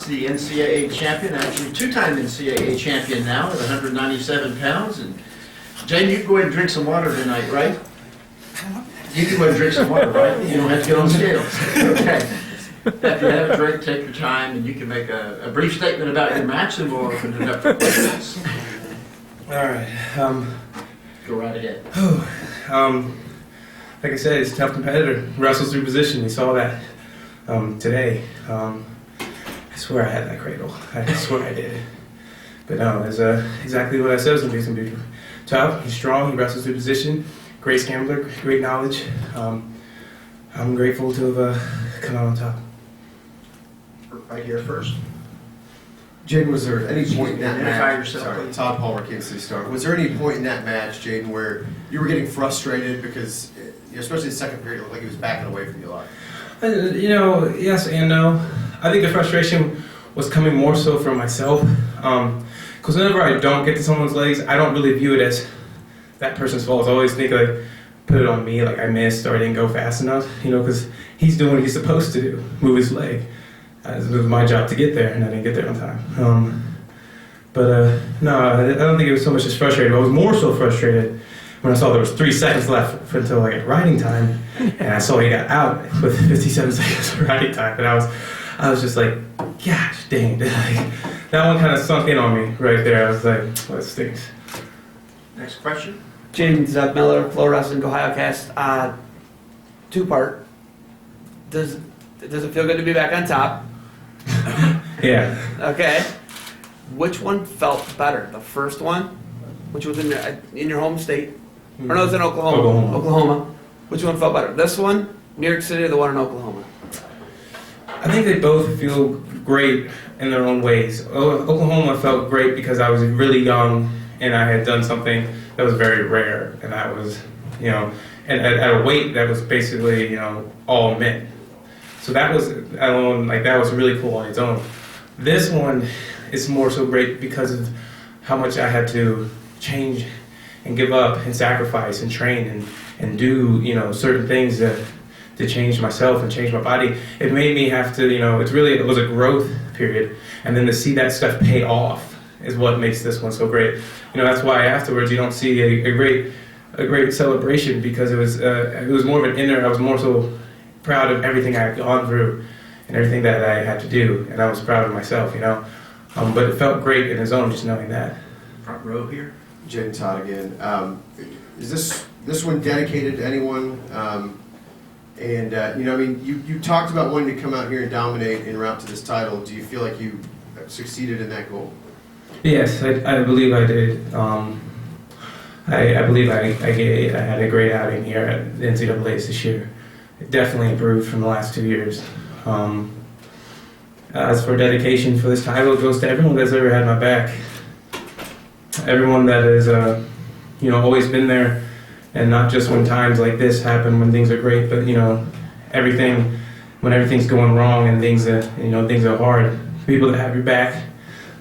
the NCAA champion, actually two-time NCAA champion now at 197 pounds. And Jane, you can go ahead and drink some water tonight, right? You can go ahead and drink some water, right? You don't have to get on scales. Okay. After you have a drink, take your time, and you can make a brief statement about your match, and we'll open it up for questions. All right. Go right ahead. Like I said, he's a tough competitor. Wrestles through position. We saw that today. I swear I had that cradle. I swear I did. But no, it's exactly what I said it was going to be. He's going to be tough. He's strong. He wrestles through position. Great scrambler. Great knowledge. I'm grateful to have come out on top. Right here first. Jaden, was there any point in that Identify match? yourself, Sorry, please. Todd Palmer, Kansas City Star. Was there any point in that match, Jaden, where you were getting frustrated because, especially the second period, it looked like he was backing away from you a lot? Yes and no. I think the frustration was coming more so from myself. Because whenever I don't get to someone's legs, I don't really view it as that person's fault. I always think like, put it on me, like I missed or I didn't go fast enough, because he's doing what he's supposed to do, move his leg. It was my job to get there, and I didn't get there on time. No, I don't think it was so much just frustrated. I was more so frustrated when I saw there was 3 seconds left until I got riding time, and I saw he got out with 57 seconds of riding time, and I was just like, gosh dang, that one kind of sunk in on me right there. I was like, well, that stinks. Next question. James Miller, Flow Wrestling OhioCast. Two-part. Does it feel good to be back on top? Yeah. Okay. Which one felt better? The first one, which was in your home state, or no, it's in Oklahoma. Oklahoma. Which one felt better? This one, New York City, or the one in Oklahoma? I think they both feel great in their own ways. Oklahoma felt great because I was really young and I had done something that was very rare, and that was, and at a weight that was basically, all men. So that was that was really cool on its own. This one is more so great because of how much I had to change and give up and sacrifice and train and do, certain things to change myself and change my body. It made me have to, it was a growth period. And then to see that stuff pay off is what makes this one so great. That's why afterwards you don't see a great celebration, because it was more of an inner, I was more so proud of everything I had gone through and everything that I had to do, and I was proud of myself, But it felt great in his own, just knowing that. Front row here. Jaden Todd again. Is this one dedicated to anyone? You talked about wanting to come out here and dominate en route to this title. Do you feel like you succeeded in that goal? Yes, I believe I did. I believe I had a great outing here at the NCAAs this year. It definitely improved from the last 2 years. As for dedication for this title, it goes to everyone that's ever had my back. Everyone that has, always been there, and not just when times like this happen, when things are great, but, when everything's going wrong and things are hard. People that have your back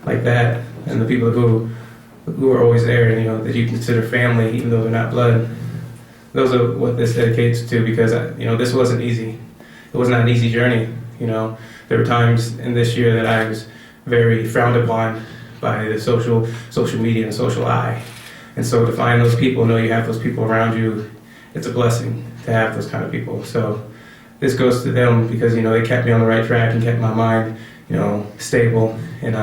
like that, and the people who are always there, that you consider family, even though they're not blood. Those are what this dedicates to, because, this wasn't easy. It was not an easy journey, There were times in this year that I was very frowned upon by the social media and social eye. And so to find those people, know you have those people around you, it's a blessing to have those kind of people. So this goes to them because, they kept me on the right track and kept my mind, stable. And,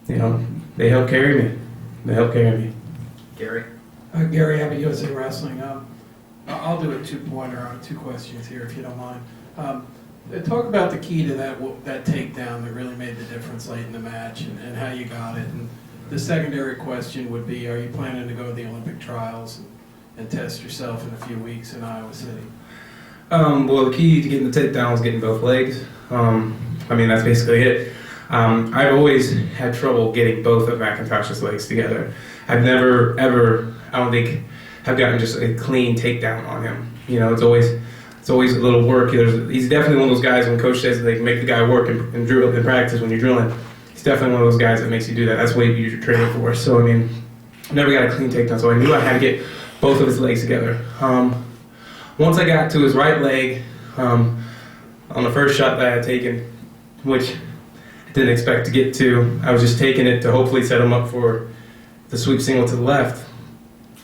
they helped carry me. Gary. Gary Abbott, USA Wrestling. I'll do a two-pointer on 2 questions here, if you don't mind. Talk about the key to that takedown that really made the difference late in the match, and how you got it. And the secondary question would be, are you planning to go to the Olympic trials and test yourself in a few weeks in Iowa City? Well, the key to getting the takedown was getting both legs. That's basically it. I've always had trouble getting both of McIntosh's legs together. I've never, ever, I don't think, have gotten just a clean takedown on him. It's always a little work. He's definitely one of those guys when coach says they make the guy work and drill in practice when you're drilling. He's definitely one of those guys that makes you do that. That's what you use your training for. So, never got a clean takedown, so I knew I had to get both of his legs together. Once I got to his right leg, on the first shot that I had taken, which didn't expect to get to. I was just taking it to hopefully set him up for the sweep single to the left.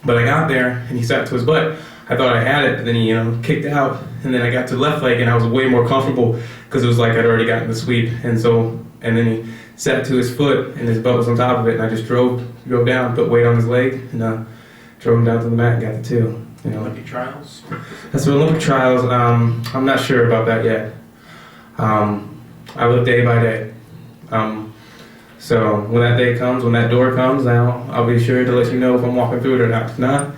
But I got there and he sat to his butt. I thought I had it, but then he, kicked out. And then I got to the left leg and I was way more comfortable because it was like I'd already gotten the sweep. And then he sat to his foot and his butt was on top of it. And I just drove down, put weight on his leg, and drove him down to the mat and got the 2. Olympic trials? That's the Olympic trials. I'm not sure about that yet. I live day by day. So when that day comes, when that door comes, now I'll be sure to let you know if I'm walking through it or not. If not,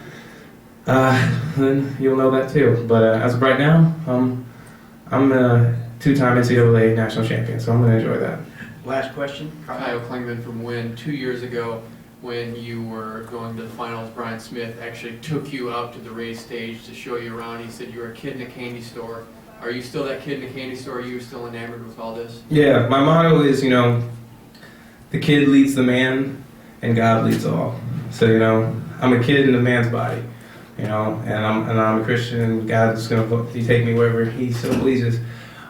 then you'll know that too. But as of right now, I'm a 2-time NCAA national champion, so I'm going to enjoy that. Last question. Kyle Klingman from Wynn. 2 years ago, when you were going to the finals, Brian Smith actually took you out to the race stage to show you around. He said you were a kid in a candy store. Are you still that kid in a candy store? Are you still enamored with all this? Yeah, my motto is, the kid leads the and God leads all. So, I'm a kid in a man's body, and I'm a Christian, and God's going to take me wherever He so pleases.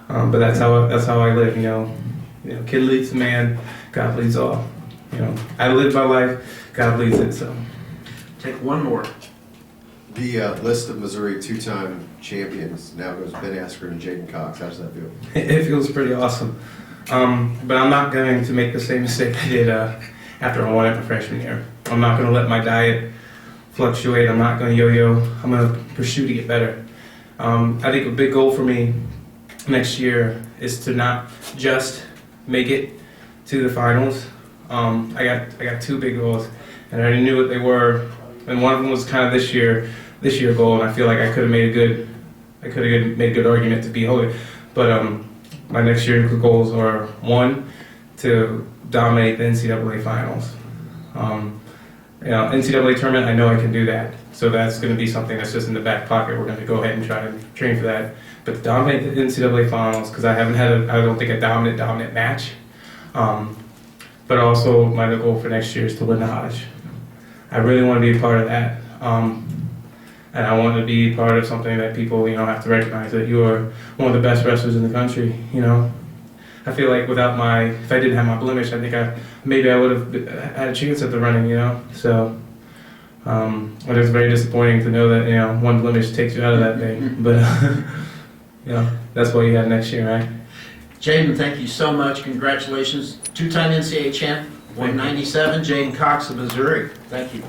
But that's how I live, kid leads the man, God leads all. I live my life, God leads it. So, Take one more. The list of Missouri 2-time champions now goes Ben Askren and Jaden Cox. How does that feel? it feels pretty awesome. But I'm not going to make the same mistake I did after I won it my freshman year. I'm not going to let my diet fluctuate. I'm not going to yo-yo. I'm going to pursue to get better. I think a big goal for me next year is to not just make it to the finals. I got 2 big goals, and I already knew what they were. And one of them was kind of this year goal, and I feel like I could have made a good argument to be holy. But my next year goals are 1, to dominate the NCAA finals. NCAA tournament, I know I can do that. So that's going to be something that's just in the back pocket. We're going to go ahead and try to train for that. But to dominate the NCAA finals, because I haven't had, I don't think, a dominant match. But also my goal for next year is to win the Hodge. I really want to be a part of that. And I want to be part of something that people, have to recognize that you are one of the best wrestlers in the country, I feel like if I didn't have my blemish, I think maybe I would have had a chance at the running, So, it was very disappointing to know that, one blemish takes you out of that thing. But, that's what you have next year, right? Jaden, thank you so much. Congratulations. 2-time NCAA champ, 197, Jaden Cox of Missouri. Thank you.